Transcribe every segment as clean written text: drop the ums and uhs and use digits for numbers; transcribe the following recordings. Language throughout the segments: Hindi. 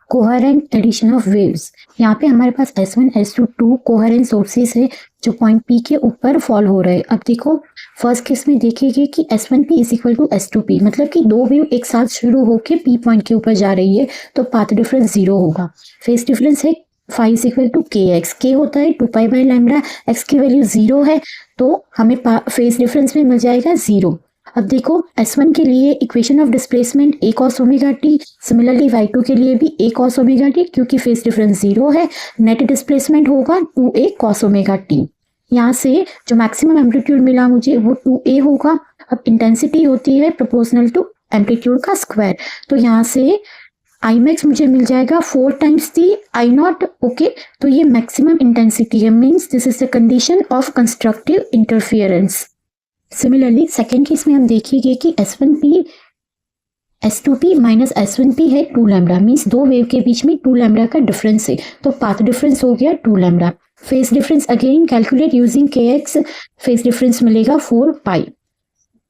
Coherent addition of waves. यहाँ पे हमारे पास S1 S2 2 कोहेरेंट सोर्सेस है जो पॉइंट P के ऊपर फॉल हो रहे हैं। अब देखो फर्स्ट केस में देखेंगे कि S1P is equal to S2P, मतलब कि दो वेव एक साथ शुरू होके P पॉइंट के ऊपर जा रही है, तो पाथ डिफरेंस 0 होगा। फेज डिफरेंस है phi is equal to kx, k होता है 2 पाई बाई लैम्डा, x की वैल्यू 0 है तो हमें फेज डिफरेंस में मिल जाएगा 0। अब देखो S1 के लिए equation of displacement a cos omega t, similarly Y2 के लिए भी a cos ओमेगा t, क्योंकि फेज डिफरेंस 0 है, नेट डिस्प्लेसमेंट होगा 2a cos ओमेगा t। यहाँ से जो मैक्सिमम एम्पलीट्यूड मिला मुझे वो 2a होगा। अब इंटेंसिटी होती है प्रोपोर्शनल टू एम्पलीट्यूड का स्क्वायर, तो यहाँ से I max मुझे मिल जाएगा 4 times the I not. Okay, तो ये मैक्सिमम इंटेंसिटी है, means this is the condition of constructive interference. Similarly second case में हम देखेंगे कि S1P S2P माइनस S1P है 2 लैम्डा, मीन्स दो वेव के बीच में 2 लैम्डा का डिफरेंस है, तो पाथ डिफरेंस हो गया 2 lambda. Phase difference again calculate using kx, phase difference मिलेगा 4 pi.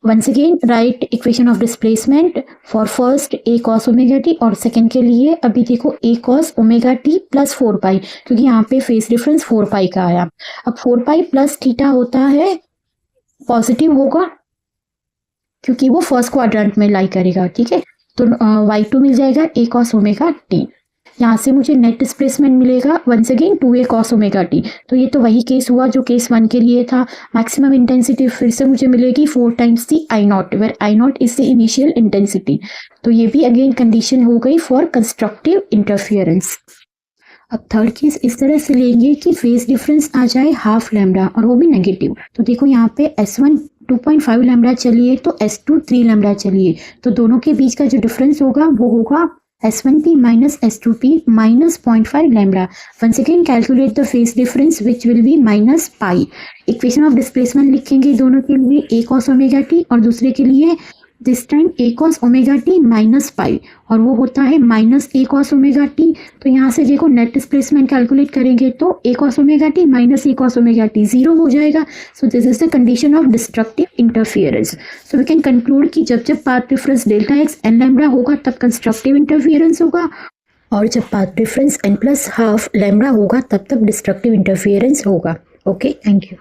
Once again write equation of displacement for first a cos omega t और सेकेंड के लिए अभी देखो a cos omega t plus 4 pi, क्योंकि यहाँ पे फेज डिफरेंस 4 पाई का आया। अब 4 पाई प्लस थीटा होता है पॉजिटिव होगा क्योंकि वो फर्स्ट क्वाड्रेंट में लाई करेगा, ठीक है। तो y2 मिल जाएगा a cos ओमेगा t। यहाँ से मुझे नेट डिस्प्लेसमेंट मिलेगा once again 2a cos omega t। तो ये तो वही केस हुआ जो केस 1 के लिए था। मैक्सिमम इंटेंसिटी फिर से मुझे मिलेगी 4 times the I naught, where I naught is the initial intensity. तो ये भी अगेन कंडीशन हो गई फॉर कंस्ट्रक्टिव इंटरफियरेंस। अब थर्ड केस इस तरह से लेंगे कि फेज डिफरेंस आ जाए हाफ लैम्डा और वो भी नेगेटिव। तो देखो यहाँ पे S1 2.5 लैम्डा चलिए तो S2 3 लैम्डा चलिए, तो दोनों के बीच का जो डिफरेंस होगा वो होगा S1P minus S2P minus 0.5 lambda. Once again calculate the phase difference which will be minus pi. Equation of displacement लिखेंगे दोनों के लिए a cos ओमेगा t और दूसरे के लिए this time a cos omega t minus pi, और वो होता है minus a cos omega t। तो यहाँ से देखो नेट डिस्प्लेसमेंट कैलकुलेट करेंगे तो a cos omega t minus a cos omega t 0 हो जाएगा। So this is the condition of destructive interference. So we can conclude कि जब जब path difference delta x n lambda होगा तब कंस्ट्रक्टिव इंटरफियरेंस होगा, और जब path difference n plus half lambda होगा तब डिस्ट्रक्टिव इंटरफियरेंस होगा। Okay, thank you.